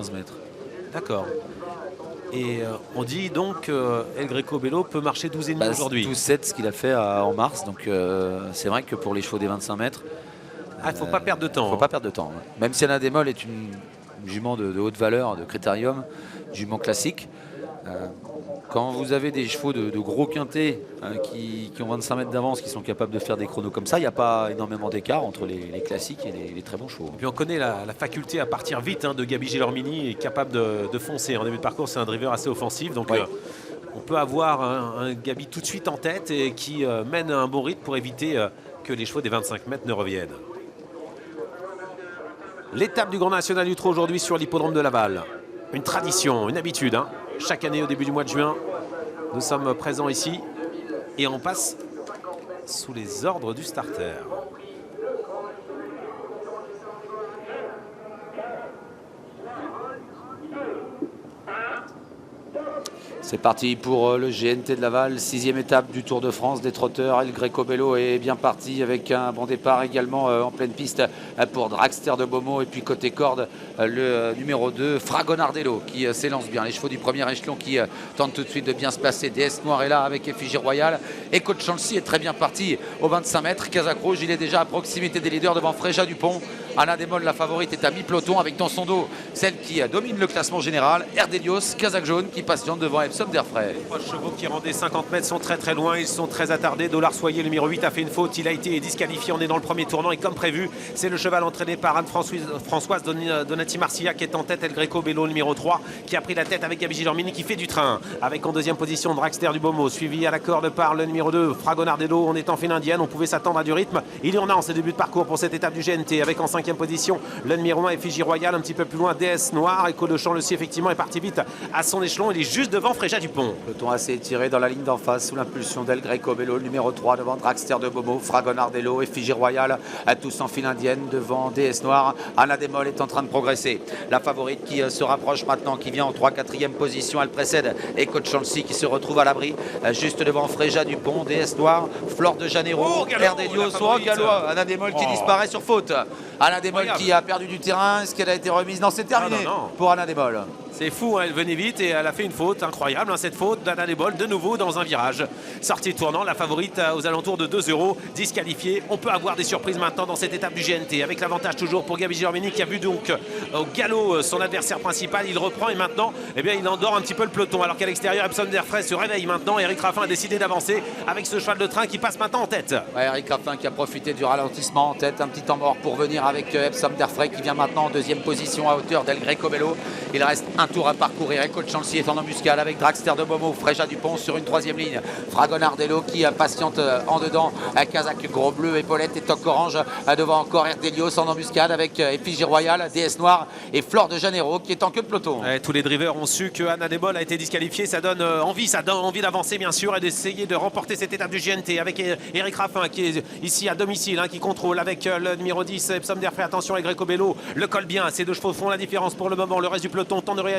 15 mètres. D'accord. Et on dit donc El Greco Bello peut marcher 12,5 aujourd'hui. 12,7 ce qu'il a fait en mars. Donc c'est vrai que pour les chevaux des 25 mètres, Il ne faut pas perdre de temps. il ne faut pas perdre de temps. Ouais. Même si Anna Demol est une jument de haute valeur, de critérium, jument classique. Quand vous avez des chevaux de gros quintés qui ont 25 mètres d'avance, qui sont capables de faire des chronos comme ça, il n'y a pas énormément d'écart entre les classiques et les très bons chevaux. Et puis on connaît la faculté à partir vite de Gaby Gilormini, est capable de foncer. En début de parcours, c'est un driver assez offensif. Donc ouais. On peut avoir un Gaby tout de suite en tête et qui mène un bon rythme pour éviter que les chevaux des 25 mètres ne reviennent. L'étape du Grand National du Trot aujourd'hui sur l'hippodrome de Laval. Une tradition, une habitude. Chaque année au début du mois de juin, nous sommes présents ici et on passe sous les ordres du starter. C'est parti pour le GNT de Laval, 6e étape du Tour de France des trotteurs. El Greco Bello est bien parti avec un bon départ également en pleine piste pour Dragster de Beaumont. Et puis côté corde, le numéro 2, Fragonardello, qui s'élance bien. Les chevaux du premier échelon qui tentent tout de suite de bien se placer. DS Noir est là avec Effigie Royale. Et Coach Chancy est très bien parti aux 25 mètres. Casac Rouge, il est déjà à proximité des leaders devant Fréja Dupont. Anna Demol, la favorite, est à mi-peloton avec dans son dos celle qui domine le classement général. Erdelios, Casac Jaune, qui patiente devant Epsom d'Airfray. Les trois chevaux qui rendaient 50 mètres sont très loin, ils sont très attardés. Dollar Soyer, le numéro 8, a fait une faute, il a été disqualifié. On est dans le premier tournant et comme prévu, c'est le cheval entraîné par Anne-Françoise Donati Marcia qui est en tête. El Greco Bello, le numéro 3, qui a pris la tête avec Gaby Gilormini qui fait du train. Avec en deuxième position Dragster du Beaumont, suivi à la corde par le numéro 2, Fragonardello. On est en file indienne, on pouvait s'attendre à du rythme. Il y en a en ce début de parcours pour cette étape du GNT avec en cinquième position le numéro 1, Effigie Royale, un petit peu plus loin DS Noir. Echo de Champ le effectivement est parti vite à son échelon, il est juste devant Fréja Dupont. Peloton assez étiré dans la ligne d'en face sous l'impulsion d'El Greco Bello, le numéro 3 devant Dragster de Beaumont, Fragonardello, Effigie Royale, tous en file indienne devant DS Noir. Anna Demol est en train de progresser. La favorite qui se rapproche maintenant, qui vient en 3-4e position, elle précède Echo de Chancy qui se retrouve à l'abri juste devant Fréja Dupont, DS Noir, Flore de Janeiro, Erdelios, Anna Demol qui disparaît sur faute. Anna Demol qui a perdu du terrain, est-ce qu'elle a été remise? Non, c'est terminé pour Anna Demol. C'est fou, elle venait vite et elle a fait une faute incroyable, cette faute d'Anna Demol, de nouveau dans un virage. Sortie tournant, la favorite aux alentours de 2 €, disqualifiée. On peut avoir des surprises maintenant dans cette étape du GNT, avec l'avantage toujours pour Gaby Gilormini qui a vu donc au galop son adversaire principal. Il reprend et maintenant, il endort un petit peu le peloton. Alors qu'à l'extérieur, Epsom d'Airfray se réveille maintenant. Eric Raffin a décidé d'avancer avec ce cheval de train qui passe maintenant en tête. Ouais, Eric Raffin qui a profité du ralentissement en tête, un petit temps mort pour venir avec Epsom d'Airfray qui vient maintenant en deuxième position à hauteur d'El Greco Bello. Il reste un tour à parcourir. Echo de Chancy est en embuscade avec Dragster de Beaumont, Fréja Dupont sur une troisième ligne. Fragonardello qui patiente en dedans. Casac gros bleu, épaulette et toque orange. Devant encore Erdelios en embuscade avec Effigie Royale, DS Noir et Flore de Janeiro qui est en queue de peloton. Tous les drivers ont su que Anna Demol a été disqualifiée. Ça donne envie d'avancer bien sûr et d'essayer de remporter cette étape du GNT avec Eric Raffin qui est ici à domicile, qui contrôle avec le numéro 10, Epsom d'Airfray. Attention, El Greco Bello le colle bien. Ces deux chevaux font la différence pour le moment. Le reste du peloton tente de réagir.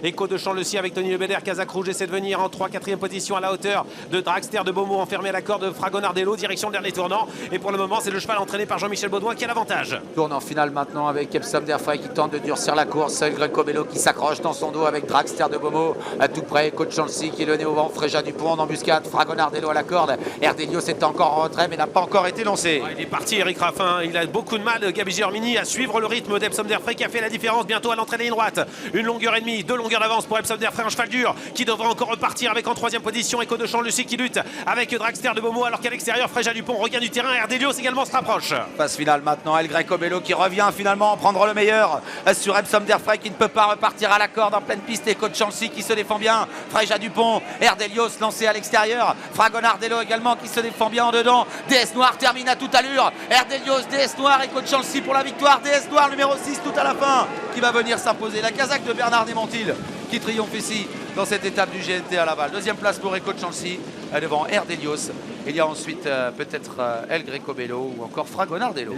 Echo de Champ le avec Tony Lebeder. Casac Rouge essaie de venir en 3-4e position à la hauteur de Dragster de Beaumont, enfermé à la corde de Fragonardello, direction le dernier tournant. Et pour le moment, c'est le cheval entraîné par Jean-Michel Baudouin qui a l'avantage. Tourne en finale maintenant avec Epsom d'Airfray qui tente de durcir la course. El Greco Bello qui s'accroche dans son dos avec Dragster de Beaumont à tout près. Coach Chancy qui est le nez au vent. Fréja Dupont en embuscade. Fragonardello à la corde. Erdelios est encore en retrait mais n'a pas encore été lancé. Il est parti Eric Raffin. Il a beaucoup de mal, Gaby Gilormini, à suivre le rythme d'Epsom d'Airfray qui a fait la différence bientôt à l'entrée de ligne droite. Une longueur et demie, 2 longueurs d'avance pour Epsom d'Airfray, un cheval dur qui devra encore repartir avec en 3e position Echo de Champ Lucie qui lutte avec Dragster de Beaumont alors qu'à l'extérieur Fréja Dupont regagne du terrain. Erdelios également se rapproche. Phase finale maintenant, El Greco Bello qui revient finalement prendre le meilleur sur Epsom d'Airfray qui ne peut pas repartir à la corde en pleine piste. Echo de Chancy qui se défend bien, Fréja Dupont, Erdelios lancé à l'extérieur, Fragonardello également qui se défend bien en dedans. DS Noir termine à toute allure, Erdelios, DS Noir, Echo de Chancy pour la victoire. DS Noir numéro 6 tout à la fin qui va venir s'imposer. La casaque de Bernard Desmontil qui triomphe ici dans cette étape du GNT à Laval. Deuxième place pour Echo de Chancy devant Erdelios. Il y a ensuite peut-être El Greco Bello ou encore Fragonardello.